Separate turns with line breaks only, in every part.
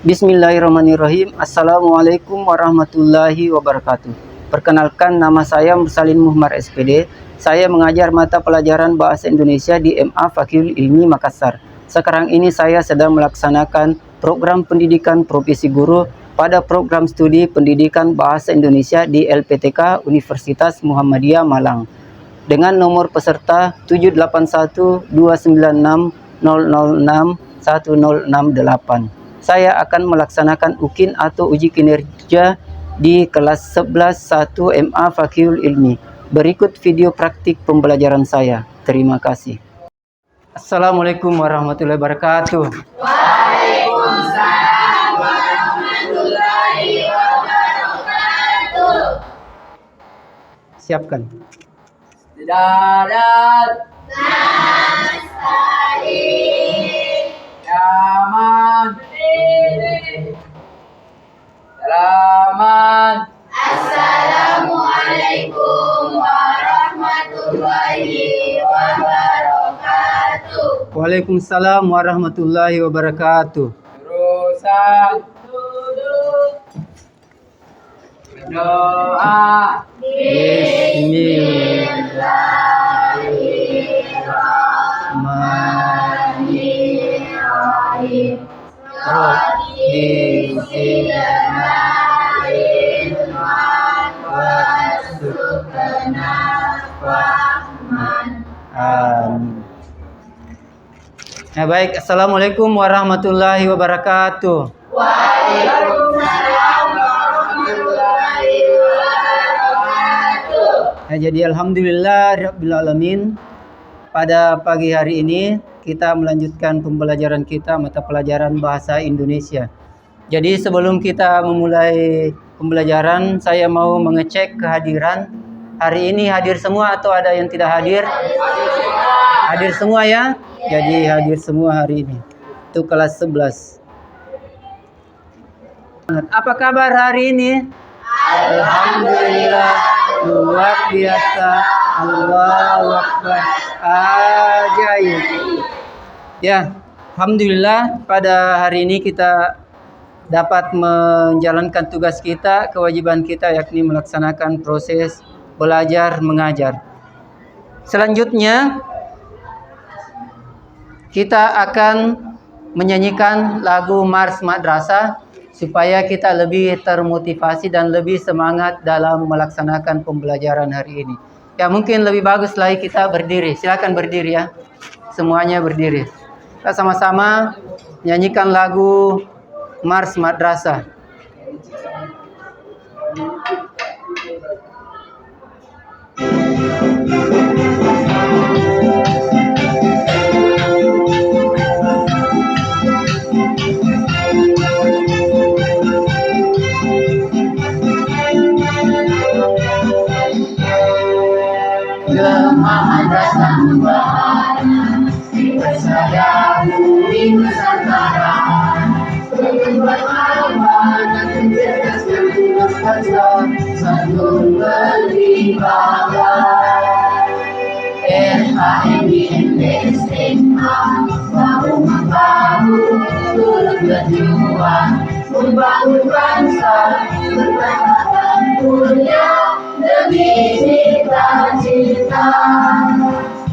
Bismillahirrahmanirrahim. Assalamualaikum warahmatullahi wabarakatuh. Perkenalkan, nama saya Mursalin Muhammad SPD. Saya mengajar mata pelajaran Bahasa Indonesia di MA Fakihul Ilmi Makassar. Sekarang ini saya sedang melaksanakan program pendidikan profesi guru pada program studi pendidikan Bahasa Indonesia di LPTK Universitas Muhammadiyah Malang dengan nomor peserta 7812960061068. Saya akan melaksanakan UKIN atau uji kinerja di kelas 11 1 MA Fakihul Ilmi. Berikut video praktik pembelajaran saya. Terima kasih. Assalamualaikum warahmatullahi wabarakatuh.
Waalaikumsalam warahmatullahi wabarakatuh.
Siapkan.
Dadat nasta'in. Yaman. Salaman. Assalamualaikum warahmatullahi wabarakatuh.
Waalaikumsalam warahmatullahi wabarakatuh.
Terusan duduk. Berdoa.
Bismillahirrahmanirrahim. Amin. Nah, baik, assalamualaikum warahmatullahi wabarakatuh.
Waalaikumsalam warahmatullahi wabarakatuh.
Nah, jadi alhamdulillah rabbil alamin. Pada pagi hari ini kita melanjutkan pembelajaran kita mata pelajaran Bahasa Indonesia. Jadi sebelum kita memulai pembelajaran, saya mau mengecek kehadiran. Hari ini hadir semua atau ada yang tidak hadir? Hadir semua ya? Jadi hadir semua hari ini. Itu kelas 11. Apa kabar hari ini? Alhamdulillah, luar biasa. Allahu Akbar. Ajaib. Ya, alhamdulillah pada hari ini kita dapat menjalankan tugas kita, kewajiban kita, yakni melaksanakan proses belajar mengajar. Selanjutnya kita akan menyanyikan lagu Mars Madrasah supaya kita lebih termotivasi dan lebih semangat dalam melaksanakan pembelajaran hari ini. Ya, mungkin lebih bagus lagi kita berdiri. Silakan berdiri ya. Semuanya berdiri. Kita sama-sama nyanyikan lagu Mars Madrasah.
Madrasah Mubarak dipersadaku di Nusantara untuk bermanfaat dan mencerdaskan tugas bangsa santun berwibawa. RHMI SMA bahu-membahu turut berjuang membangun bangsa berkembang mulia demi cita-cita.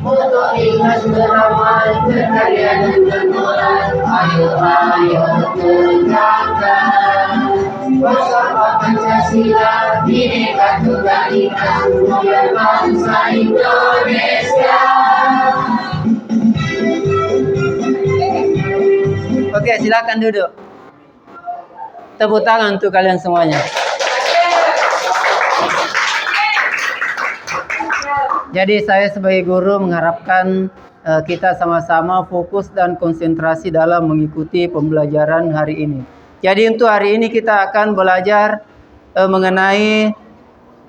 Moto ikhlas beramal berkarya dan bermoral. Ayo tegakkan bersama Pancasila, Bhinneka Tunggal Ika, mulia bangsa Indonesia.
Oke, silakan duduk. Tepuk tangan untuk kalian semuanya. Jadi saya sebagai guru mengharapkan kita sama-sama fokus dan konsentrasi dalam mengikuti pembelajaran hari ini. Jadi untuk hari ini kita akan belajar mengenai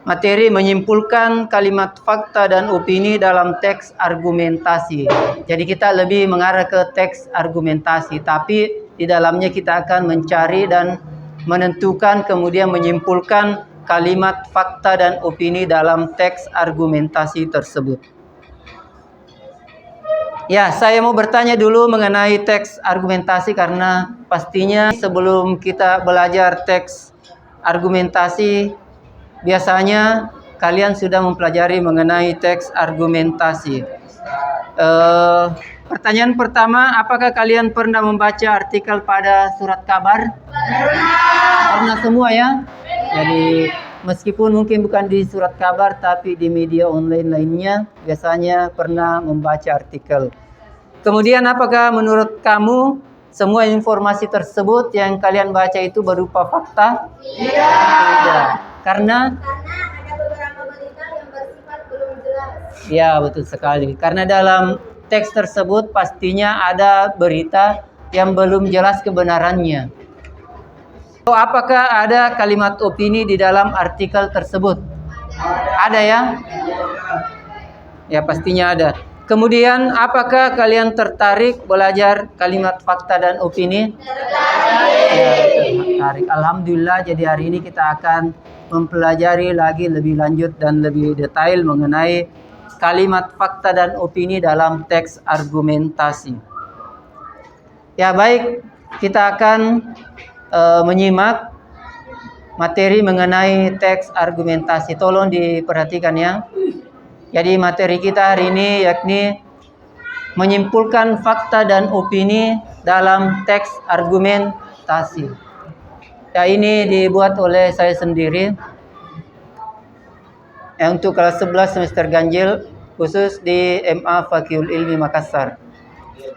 materi menyimpulkan kalimat fakta dan opini dalam teks argumentasi. Jadi kita lebih mengarah ke teks argumentasi, tapi di dalamnya kita akan mencari dan menentukan kemudian menyimpulkan kalimat fakta dan opini dalam teks argumentasi tersebut. Ya, saya mau bertanya dulu mengenai teks argumentasi karena pastinya sebelum kita belajar teks argumentasi, biasanya kalian sudah mempelajari mengenai teks argumentasi. Pertanyaan pertama, apakah kalian pernah membaca artikel pada surat kabar? Pernah semua ya? Jadi meskipun mungkin bukan di surat kabar tapi di media online lainnya, biasanya pernah membaca artikel. Kemudian apakah menurut kamu semua informasi tersebut yang kalian baca itu berupa fakta? Tidak. Karena
ada beberapa berita yang bersifat belum jelas.
ya, betul sekali. Karena dalam teks tersebut pastinya ada berita yang belum jelas kebenarannya. Apakah ada kalimat opini di dalam artikel tersebut? Ada ya? Ya, pastinya ada. Kemudian, apakah kalian tertarik belajar kalimat fakta dan opini? Ya, tertarik. Alhamdulillah, jadi hari ini kita akan mempelajari lagi lebih lanjut dan lebih detail mengenai kalimat fakta dan opini dalam teks argumentasi. Ya, baik. Kita akan menyimak materi mengenai teks argumentasi. Tolong diperhatikan ya. Jadi materi kita hari ini yakni menyimpulkan fakta dan opini dalam teks argumentasi. Ya, ini dibuat oleh saya sendiri. Untuk kelas 11 semester ganjil khusus di MA Fakihul Ilmi Makassar.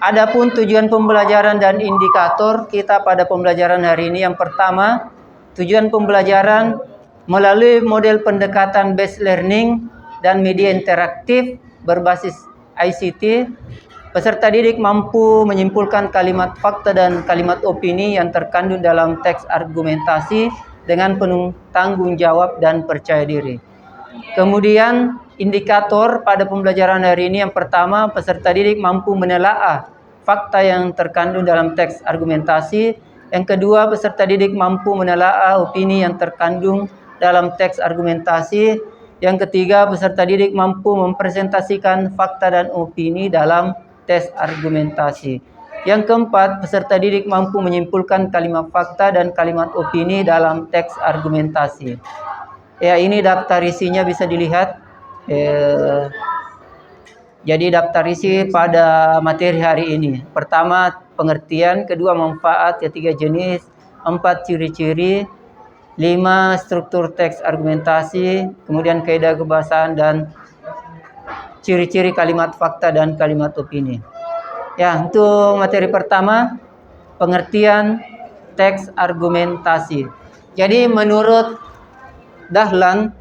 Adapun tujuan pembelajaran dan indikator kita pada pembelajaran hari ini, yang pertama, tujuan pembelajaran melalui model pendekatan based learning dan media interaktif berbasis ICT, peserta didik mampu menyimpulkan kalimat fakta dan kalimat opini yang terkandung dalam teks argumentasi dengan penuh tanggung jawab dan percaya diri. Kemudian indikator pada pembelajaran hari ini, yang pertama, peserta didik mampu menelaah fakta yang terkandung dalam teks argumentasi. Yang kedua, peserta didik mampu menelaah opini yang terkandung dalam teks argumentasi. Yang ketiga, peserta didik mampu mempresentasikan fakta dan opini dalam teks argumentasi. Yang keempat, peserta didik mampu menyimpulkan kalimat fakta dan kalimat opini dalam teks argumentasi. Ya, ini daftar isinya bisa dilihat. Jadi daftar isi pada materi hari ini. Pertama, pengertian. Kedua, manfaat. Ketiga, jenis. 4, ciri-ciri. 5, struktur teks argumentasi. Kemudian kaidah kebahasaan dan ciri-ciri kalimat fakta dan kalimat opini. Ya, untuk materi pertama, pengertian teks argumentasi. Jadi menurut Dahlan,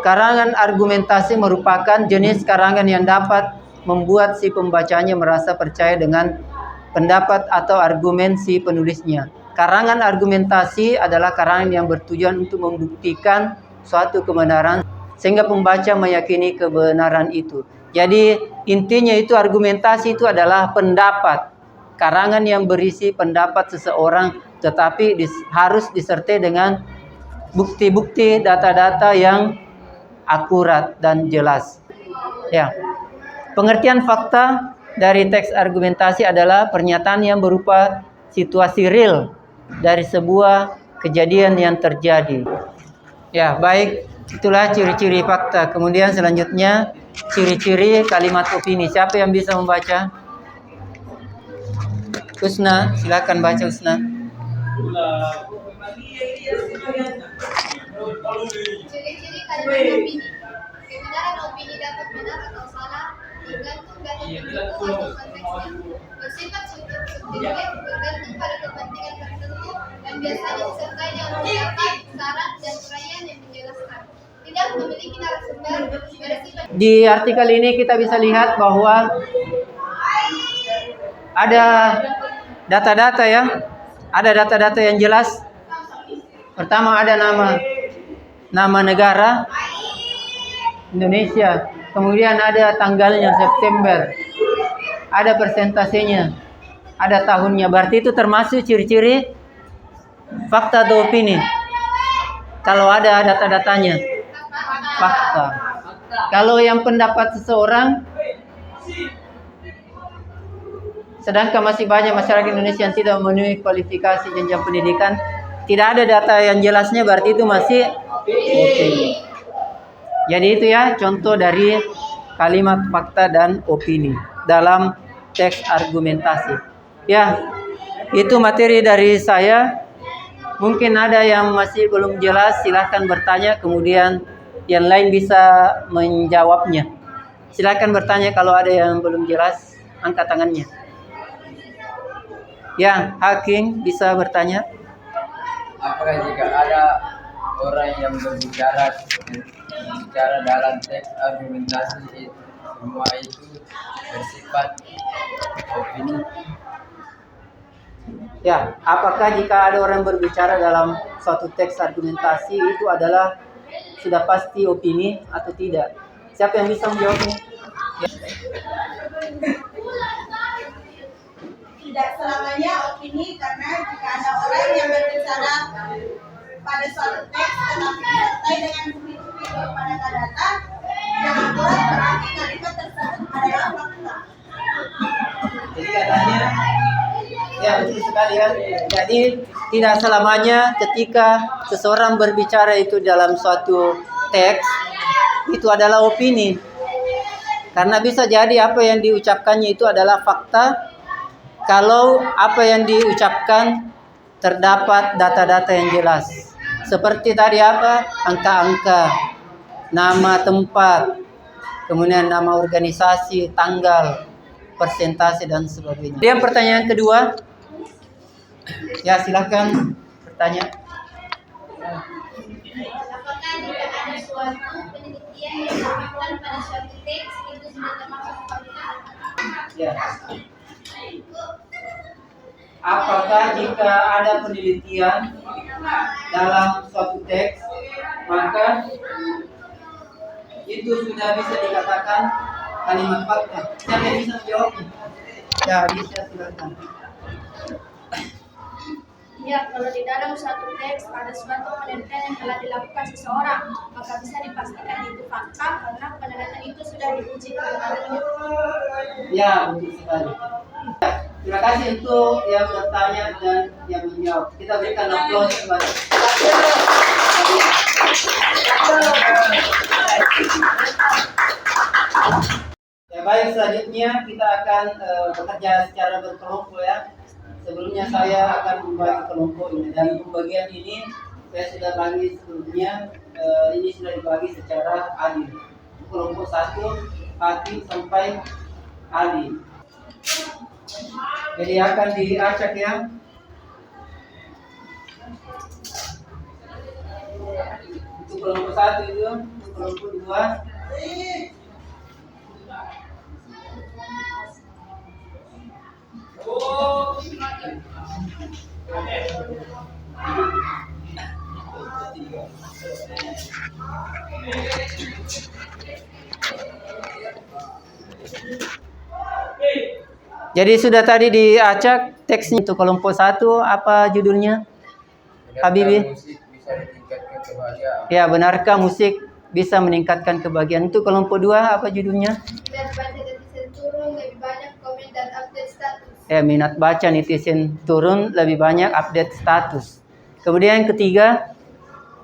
karangan argumentasi merupakan jenis karangan yang dapat membuat si pembacanya merasa percaya dengan pendapat atau argumen si penulisnya. Karangan argumentasi adalah karangan yang bertujuan untuk membuktikan suatu kebenaran sehingga pembaca meyakini kebenaran itu. Jadi intinya itu argumentasi itu adalah pendapat. Karangan yang berisi pendapat seseorang tetapi harus disertai dengan bukti-bukti, data-data yang akurat dan jelas. Ya. Pengertian fakta dari teks argumentasi adalah pernyataan yang berupa situasi real dari sebuah kejadian yang terjadi. Ya, baik, itulah ciri-ciri fakta. Kemudian selanjutnya ciri-ciri kalimat opini. Siapa yang bisa membaca? Husna, silakan baca Husna.
Ciri-ciri kalimat opini. Kebenaran opini dapat benar atau salah tergantung dari pendukung atau konteksnya. Bersifat subjektif bergantung pada kepentingan tertentu dan biasanya disertai dengan pendapat, syarat, dan uraian yang menjelaskan. Tidak memiliki narasumber bersifat.
Di artikel ini kita bisa lihat bahwa ada data-data ya. Ada data-data yang jelas. Pertama ada nama negara Indonesia. Kemudian ada tanggalnya September. Ada persentasenya. Ada tahunnya. Berarti itu termasuk ciri-ciri fakta atau opini. Kalau ada data-datanya. Fakta. Kalau yang pendapat seseorang, sedangkan masih banyak masyarakat Indonesia yang tidak memenuhi kualifikasi jenjang pendidikan, tidak ada data yang jelasnya, berarti itu masih opini. Jadi itu ya contoh dari kalimat fakta dan opini dalam teks argumentasi. Ya, itu materi dari saya. Mungkin ada yang masih belum jelas, silahkan bertanya, kemudian yang lain bisa menjawabnya. Silahkan bertanya kalau ada yang belum jelas, angkat tangannya. Ya, Hakim bisa bertanya.
Apakah jika ada orang yang berbicara dalam teks argumentasi semua itu bersifat opini?
Ya, apakah jika ada orang berbicara dalam suatu teks argumentasi itu adalah sudah pasti opini atau tidak? Siapa yang bisa menjawabnya? Ya.
Tidak selamanya opini, karena jika ada orang yang berbicara pada suatu teks tetapi disertai dengan bukti-bukti berupa data-data yang akurat, berarti kalimat tersebut adalah fakta.
Jadi katanya, ya betul sekali ya. Jadi tidak selamanya ketika seseorang berbicara itu dalam suatu teks itu adalah opini. Karena bisa jadi apa yang diucapkannya itu adalah fakta kalau apa yang diucapkan terdapat data-data yang jelas. Seperti tadi apa? Angka-angka, nama tempat, kemudian nama organisasi, tanggal, persentase dan sebagainya. Kemudian pertanyaan kedua. Ya, silakan bertanya.
Apakah jika ada suatu penelitian yang dilakukan pada suatu teks itu sudah termasuk fakta?
Ya. Apakah jika ada penelitian dalam suatu teks, maka itu sudah bisa dikatakan kalimat fakta? Siapa yang bisa menjawabnya? Ya, bisa, silakan.
Ya, kalau di dalam suatu teks ada suatu penelitian yang telah dilakukan seseorang, maka bisa dipastikan itu fakta karena penelitian itu sudah diuji kebenarannya.
Ya, betul sekali. Ya, terima kasih untuk yang bertanya dan yang menjawab. Kita berikan aplaus kepada. Ya, baik, selanjutnya kita akan bekerja secara berkelompok ya. Sebelumnya saya akan membagi kelompok ini, dan pembagian ini saya sudah bagi sebelumnya. Ini sudah dibagi secara adil. Kelompok 1 Hakim sampai Ali. Jadi akan diacak ya. Untuk kelompok 1 itu, untuk kelompok 2. Jadi sudah tadi diacak teksnya untuk kelompok 1 apa judulnya? Habibi?
Musik bisa ditingkatkan kebahagiaan.
Ya, benarkah musik bisa meningkatkan kebahagiaan? Untuk kelompok 2 apa judulnya?
Dan baca netizen turun lebih banyak komen dan update status.
Ya, minat baca netizen turun, lebih banyak update status. Kemudian yang ketiga,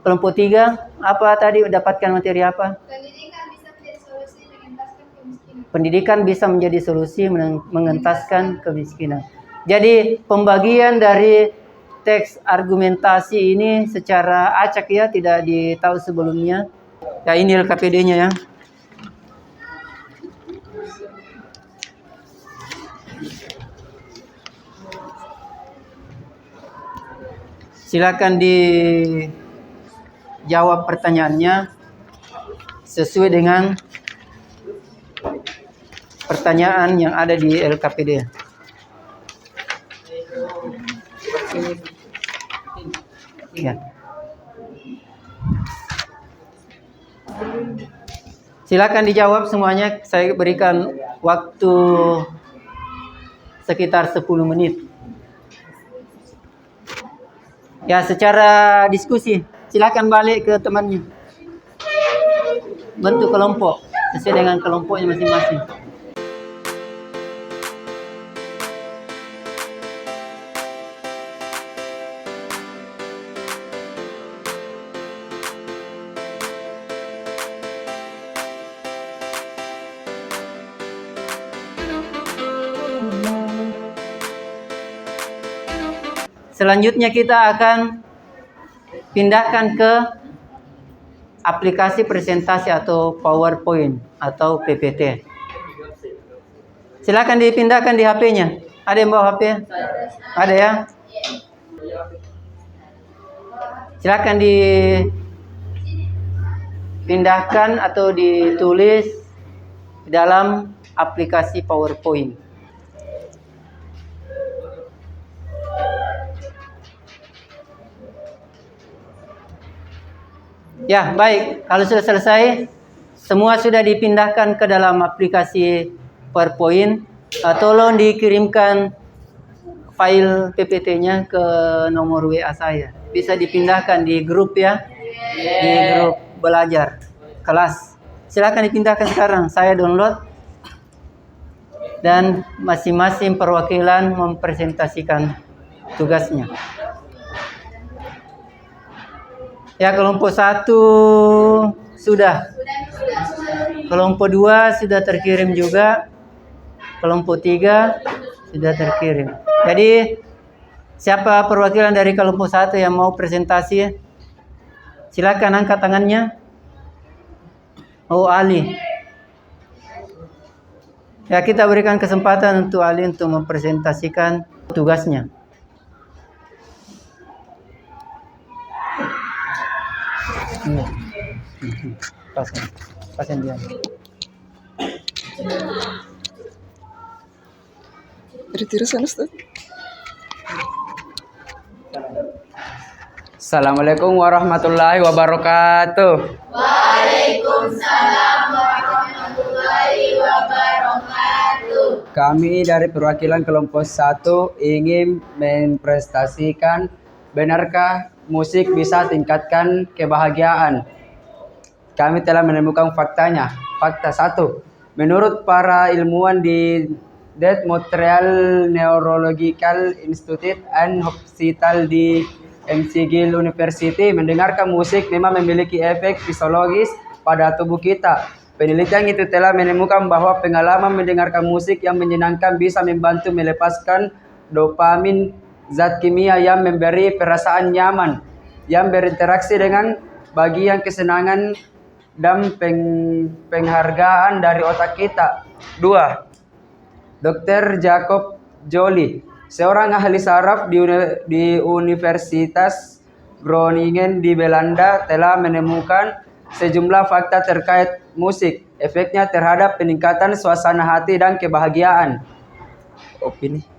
kelompok 3 apa tadi, dapatkan materi apa?
Pendidikan bisa menjadi solusi mengentaskan kemiskinan.
Pendidikan bisa menjadi solusi mengentaskan kemiskinan. Jadi pembagian dari teks argumentasi ini secara acak ya, tidak ditahu sebelumnya. Ya, ini LKPD-nya ya. Silakan dijawab pertanyaannya sesuai dengan pertanyaan yang ada di LKPD. Ya. Silakan dijawab semuanya. Saya berikan waktu sekitar 10 menit. Ya, secara diskusi. Silakan balik ke temannya. Bentuk kelompok. sesuai dengan kelompoknya masing-masing. Selanjutnya kita akan pindahkan ke aplikasi presentasi atau PowerPoint atau PPT. Silakan dipindahkan di HP-nya. Ada yang bawa HP? Ada ya? Silakan dipindahkan atau ditulis di dalam aplikasi PowerPoint. Ya, baik. Kalau sudah selesai, semua sudah dipindahkan ke dalam aplikasi PowerPoint. Tolong dikirimkan file PPT-nya ke nomor WA saya. Bisa dipindahkan di grup ya, di grup belajar kelas. Silakan dipindahkan sekarang. Saya download dan masing-masing perwakilan mempresentasikan tugasnya. Ya, kelompok 1 sudah. Kelompok 2 sudah terkirim juga. Kelompok 3 sudah terkirim. Jadi, siapa perwakilan dari kelompok 1 yang mau presentasi? Silakan angkat tangannya. Oh, Ali. Ya, kita berikan kesempatan untuk Ali untuk mempresentasikan tugasnya. Pasen dia.
Diteruskan Ustaz.
Assalamualaikum warahmatullahi wabarakatuh.
Waalaikumsalam warahmatullahi wabarakatuh.
Kami dari perwakilan kelompok 1 ingin mempresentasikan, benarkah musik bisa tingkatkan kebahagiaan? Kami telah menemukan faktanya. Fakta 1. Menurut para ilmuwan di Det Montreal Neurological Institute and Hospital di McGill University, mendengarkan musik memang memiliki efek fisiologis pada tubuh kita. Penelitian itu telah menemukan bahwa pengalaman mendengarkan musik yang menyenangkan bisa membantu melepaskan dopamin, zat kimia yang memberi perasaan nyaman, yang berinteraksi dengan bagian kesenangan dan penghargaan dari otak kita. 2. Dr. Jacob Joly, seorang ahli saraf di Universitas Groningen di Belanda, telah menemukan sejumlah fakta terkait musik, efeknya terhadap peningkatan suasana hati dan kebahagiaan. Opini.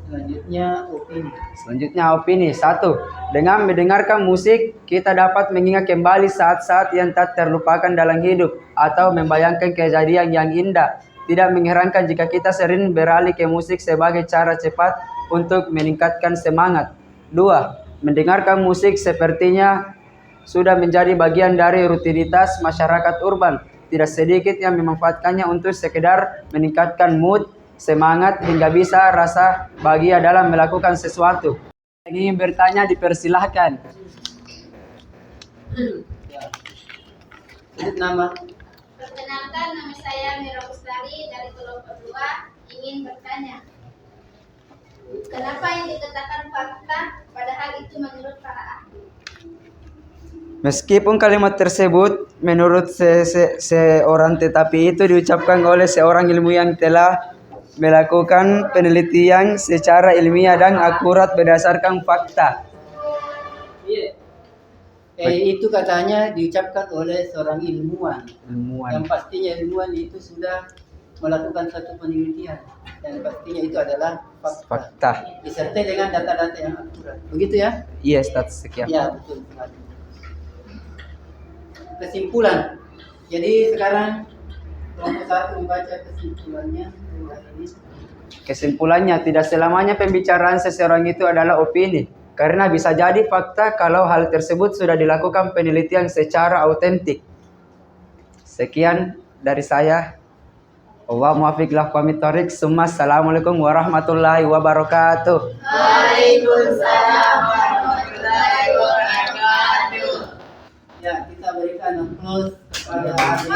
Selanjutnya opini. 1. Dengan mendengarkan musik, kita dapat mengingat kembali saat-saat yang tak terlupakan dalam hidup atau membayangkan kejadian yang indah. Tidak mengherankan jika kita sering beralih ke musik sebagai cara cepat untuk meningkatkan semangat. 2. Mendengarkan musik sepertinya sudah menjadi bagian dari rutinitas masyarakat urban. Tidak sedikit yang memanfaatkannya untuk sekedar meningkatkan mood, semangat, hingga bisa rasa bahagia dalam melakukan sesuatu. Yang ingin bertanya dipersilahkan.
Nama.
Perkenalkan, nama saya Mira Kusdari dari kelompok 2 ingin bertanya. Kenapa yang dikatakan fakta padahal itu menurut para ahli?
Meskipun kalimat tersebut menurut seorang, tetapi itu diucapkan oleh seorang ilmuwan yang telah melakukan penelitian secara ilmiah dan akurat berdasarkan fakta.
Itu katanya diucapkan oleh seorang ilmuwan. Yang pastinya ilmuwan itu sudah melakukan satu penelitian dan pastinya itu adalah fakta. Disertai dengan data-data yang akurat. Begitu ya?
Iya, statistik ya.
Ya, betul sekali. Kesimpulan. Jadi sekarang kelompok 1 membaca kesimpulannya.
Kesimpulannya, tidak selamanya pembicaraan seseorang itu adalah opini. Karena bisa jadi fakta kalau hal tersebut sudah dilakukan penelitian secara autentik. Sekian dari saya. Wa muwaffiq lahu pamit thorik. Assalamualaikum warahmatullahi wabarakatuh.
Ya, kita berikan aplaus kepada adik.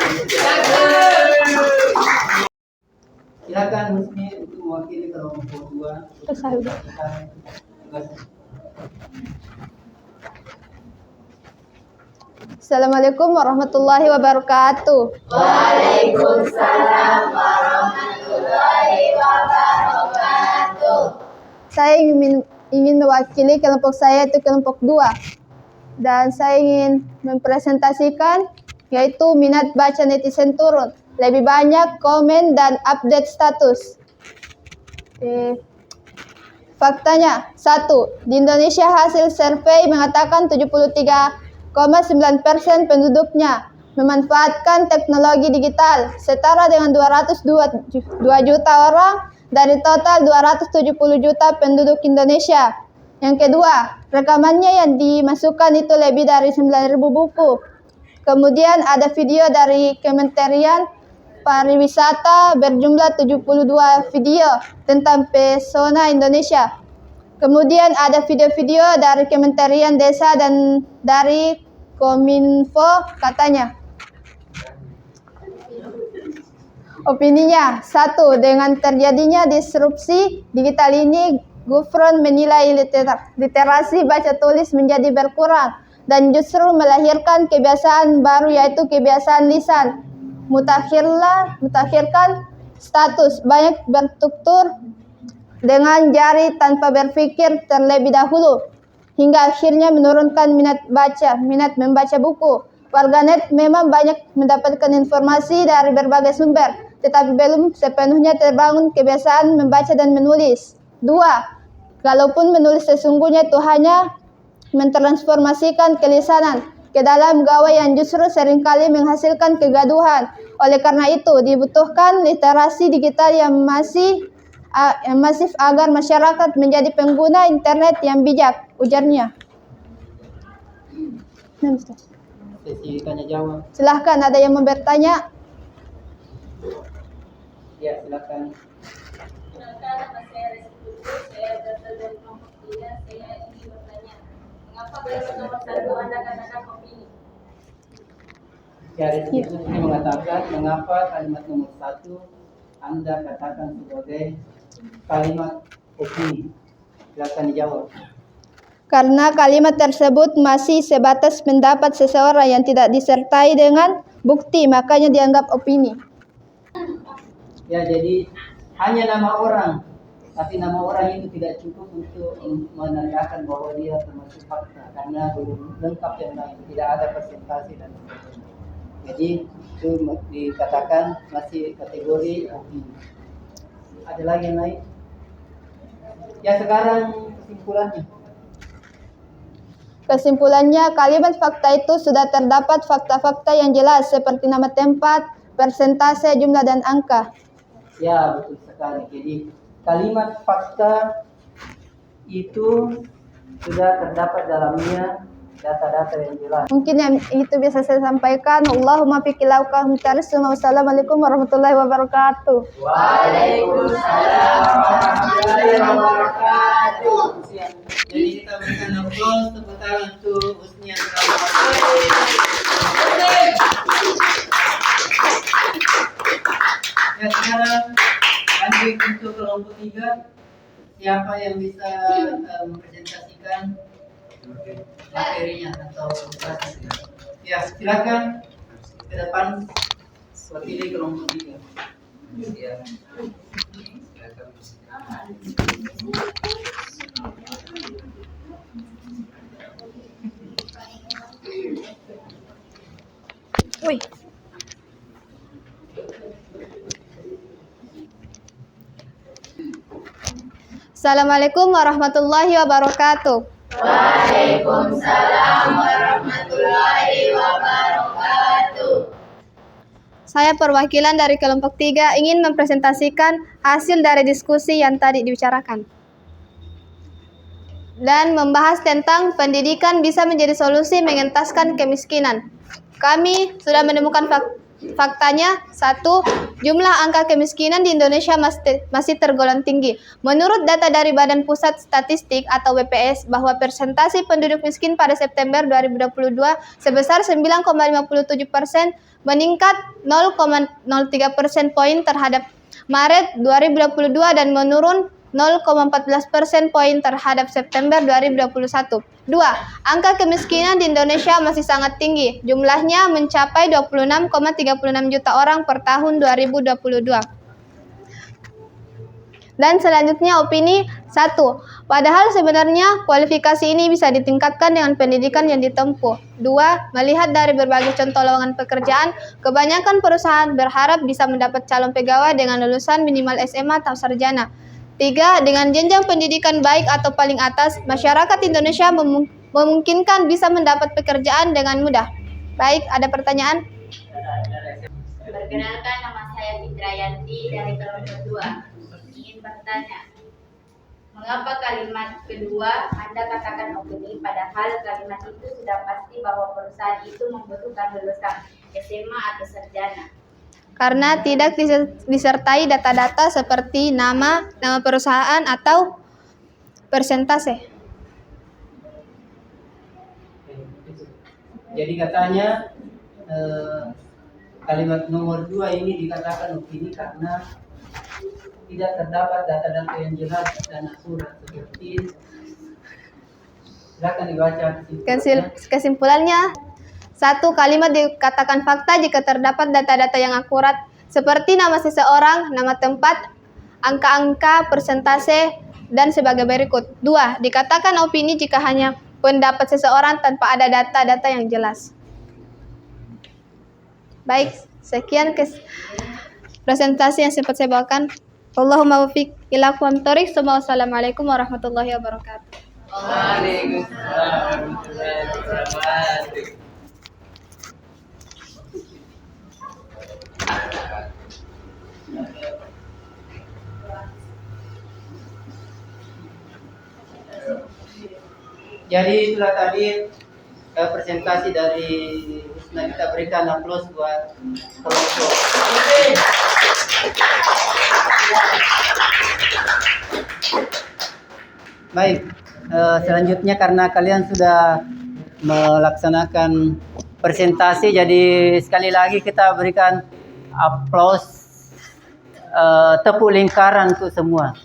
Silakan Husni untuk mewakili kelompok 2.
Assalamualaikum warahmatullahi wabarakatuh. Saya ingin mewakili kelompok saya, itu kelompok 2. Dan saya ingin mempresentasikan yaitu minat baca netizen turun. Lebih banyak komen dan update status. Faktanya, 1. Di Indonesia hasil survei mengatakan 73,9% penduduknya memanfaatkan teknologi digital, setara dengan 202 juta orang dari total 270 juta penduduk Indonesia. Yang kedua, rekamannya yang dimasukkan itu lebih dari 9.000 buku. Kemudian ada video dari Kementerian Pariwisata berjumlah 72 video tentang pesona Indonesia. Kemudian ada video-video dari Kementerian Desa dan dari Kominfo katanya. Opininya, 1. Dengan terjadinya disrupsi digital ini, Gufron menilai literasi baca tulis menjadi berkurang dan justru melahirkan kebiasaan baru yaitu kebiasaan lisan. Mutakhirkan status, banyak bertutur dengan jari tanpa berpikir terlebih dahulu, hingga akhirnya menurunkan minat membaca buku. Warganet memang banyak mendapatkan informasi dari berbagai sumber, tetapi belum sepenuhnya terbangun kebiasaan membaca dan menulis. 2. Kalaupun menulis sesungguhnya itu hanya mentransformasikan kelisanan ke dalam gawai yang justru seringkali menghasilkan kegaduhan. Oleh karena itu, dibutuhkan literasi digital yang masif agar masyarakat menjadi pengguna internet yang bijak, ujarnya.
Sesi tanya jawab.
Silahkan, ada yang mau bertanya?
Ya, silakan.
Nama saya Resi Kudus, saya berasal dari kelompok 3. Saya ingin bertanya, mengapa kalimat nomor 1 Anda katakan opini?
Ya, Rizky ini mengatakan mengapa kalimat nomor 1 Anda katakan sebagai kalimat opini. Silakan dijawab.
Karena kalimat tersebut masih sebatas pendapat seseorang yang tidak disertai dengan bukti, makanya dianggap opini.
Ya, jadi hanya nama orang, tapi nama orang itu tidak cukup untuk menandakan bahwa dia termasuk fakta karena belum lengkap yang lain, tidak ada presentasi dan sebagainya. Jadi itu dikatakan masih kategori opini. Ada lagi yang lain? Ya, sekarang kesimpulannya.
Kesimpulannya, kalimat fakta itu sudah terdapat fakta-fakta yang jelas seperti nama tempat, persentase, jumlah, dan angka.
Ya, betul sekali. Jadi kalimat fakta itu sudah terdapat dalamnya data-data yang jelas.
Mungkin yang itu bisa saya sampaikan. Allahumma fiqilau kahmutaris. Wassalamualaikum warahmatullahi wabarakatuh.
Waalaikumsalam warahmatullahi wabarakatuh. Jadi kita berikan aplaus tepuk tangan untuk Husni yang telah mewakili. Ya, sekarang lanjut untuk kelompok 3. Siapa yang bisa mempresentasikan materinya atau presentasinya? Ya, silakan ke depan wakili kelompok 3. Ya.
Wih. Assalamualaikum warahmatullahi wabarakatuh.
Waalaikumsalam warahmatullahi wabarakatuh.
Saya perwakilan dari kelompok 3 ingin mempresentasikan hasil dari diskusi yang tadi dibicarakan. Dan membahas tentang pendidikan bisa menjadi solusi mengentaskan kemiskinan. Kami sudah menemukan Faktanya, 1. Jumlah angka kemiskinan di Indonesia masih tergolong tinggi. Menurut data dari Badan Pusat Statistik atau BPS, bahwa persentase penduduk miskin pada September 2022 sebesar 9,57%, meningkat 0,03 persen poin terhadap Maret 2022 dan menurun 0,14 persen poin terhadap September 2021. 2. Angka kemiskinan di Indonesia masih sangat tinggi. Jumlahnya mencapai 26,36 juta orang per tahun 2022. Dan selanjutnya opini 1. Padahal sebenarnya kualifikasi ini bisa ditingkatkan dengan pendidikan yang ditempuh. 2. Melihat dari berbagai contoh lowongan pekerjaan, kebanyakan perusahaan berharap bisa mendapat calon pegawai dengan lulusan minimal SMA atau sarjana. 3. Dengan jenjang pendidikan baik atau paling atas, masyarakat Indonesia memungkinkan bisa mendapat pekerjaan dengan mudah. Baik, ada pertanyaan?
Perkenalkan, nama saya Fitrayanti dari kelompok 2. Ingin bertanya, mengapa kalimat kedua Anda katakan opini, padahal kalimat itu sudah pasti bahwa perusahaan itu membutuhkan lulusan SMA atau sarjana?
Karena tidak disertai data-data seperti nama perusahaan atau persentase.
Jadi katanya kalimat nomor 2 ini dikatakan opini karena tidak terdapat data-data yang jelas dan akurat seperti, silakan dibaca
Kesimpulannya, 1. Kalimat dikatakan fakta jika terdapat data-data yang akurat seperti nama seseorang, nama tempat, angka-angka, persentase, dan sebagai berikut. 2. Dikatakan opini jika hanya pendapat seseorang tanpa ada data-data yang jelas. Baik, sekian presentasi yang sempat saya bawakan. Allahumma waffiq ila aqwamit thoriq. Wassalamualaikum warahmatullahi wabarakatuh.
Waalaikumsalam warahmatullahi wabarakatuh.
Jadi itulah tadi presentasi dari Husna. Kita berikan aplaus buat kelompok. Baik, selanjutnya karena kalian sudah melaksanakan presentasi, jadi sekali lagi kita berikan aplaus, tepuk lingkaran untuk semua.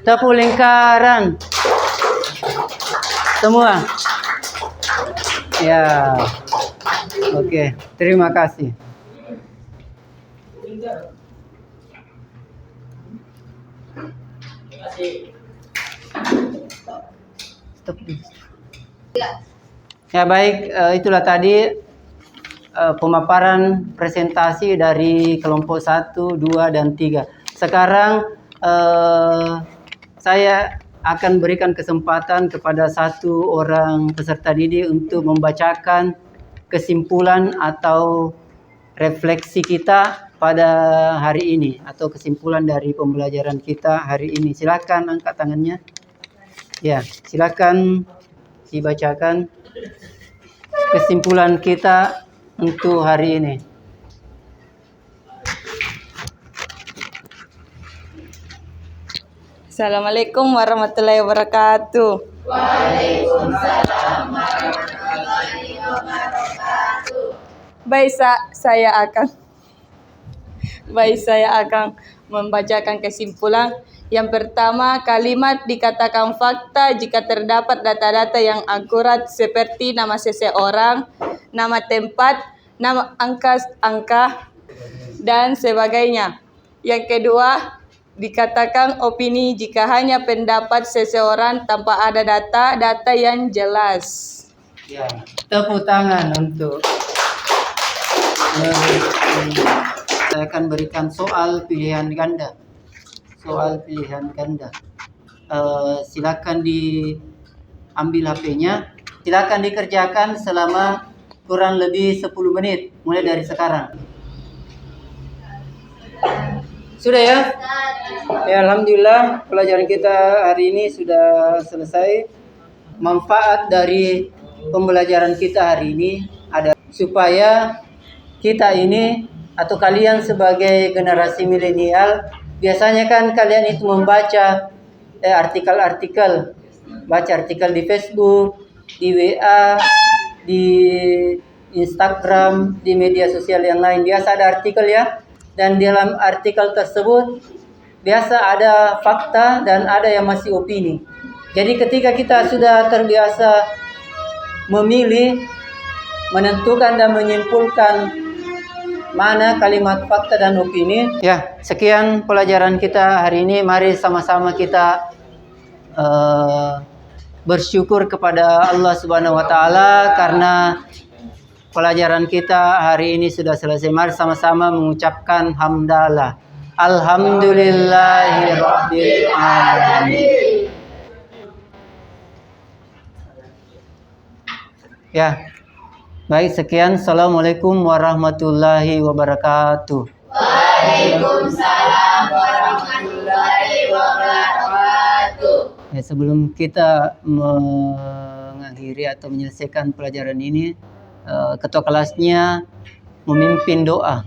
Tepuk lingkaran semua. Ya, oke, terima kasih. Stop. Ya baik, itulah tadi pemaparan presentasi dari kelompok 1, 2, dan 3. Sekarang saya akan berikan kesempatan kepada satu orang peserta didik untuk membacakan kesimpulan atau refleksi kita pada hari ini atau kesimpulan dari pembelajaran kita hari ini. Silakan angkat tangannya. Ya, silakan dibacakan kesimpulan kita untuk hari ini.
Assalamualaikum warahmatullahi wabarakatuh.
Waalaikumsalam warahmatullahi wabarakatuh.
Baik, saya akan membacakan kesimpulan. Yang pertama, kalimat dikatakan fakta jika terdapat data-data yang akurat seperti nama seseorang, nama tempat, nama angka, dan sebagainya. Yang kedua, dikatakan opini jika hanya pendapat seseorang tanpa ada data-data yang jelas.
Ya, tepuk tangan untuk saya akan berikan soal pilihan ganda. Silakan diambil HP-nya. Silakan dikerjakan selama kurang lebih 10 menit mulai dari sekarang. Sudah ya? Ya, alhamdulillah pelajaran kita hari ini sudah selesai. Manfaat dari pembelajaran kita hari ini ada supaya kita ini atau kalian sebagai generasi milenial, biasanya kan kalian itu membaca artikel-artikel, baca artikel di Facebook, di WA, di Instagram, di media sosial yang lain. Biasa ada artikel ya, dan dalam artikel tersebut biasa ada fakta dan ada yang masih opini. Jadi ketika kita sudah terbiasa memilih, menentukan dan menyimpulkan mana kalimat fakta dan opini. Ya, sekian pelajaran kita hari ini. Mari sama-sama kita bersyukur kepada Allah Subhanahu wa taala karena pelajaran kita hari ini sudah selesai. Mari sama-sama mengucapkan hamdalah. Alhamdulillahirabbil alamin. Ya. Baik, sekian. Assalamualaikum warahmatullahi wabarakatuh.
Waalaikumsalam warahmatullahi wabarakatuh.
Ya, sebelum kita mengakhiri atau menyelesaikan pelajaran ini, ketua kelasnya memimpin doa.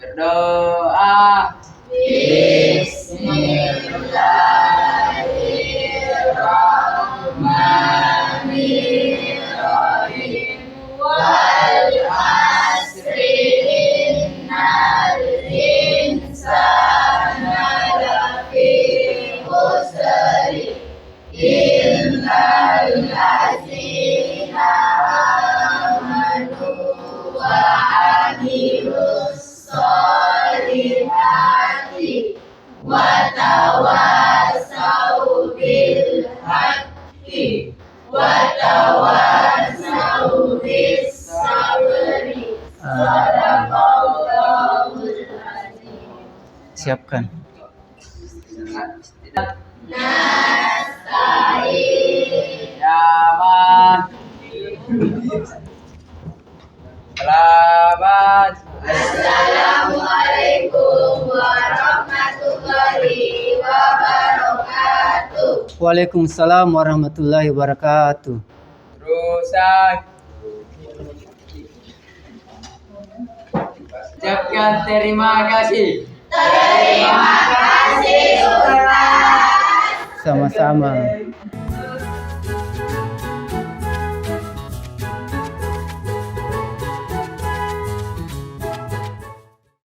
Berdoa.
Bismillahirrahmanirrahim. Wal asri innal insana lafi khusri illal ladzina amanu wa amilus solihati wa tawassaw bil haqqi wa tawassaw bis sabri. Sadaqallahul azim.
Siapkan.
Nasta'in.
Nyaman. Selamat.
Assalamualaikum warahmatullahi wabarakatuh.
Waalaikumsalam warahmatullahi wabarakatuh.
Terusan. Ucapkan terima kasih.
Terima kasih Ustaz.
Sama-sama.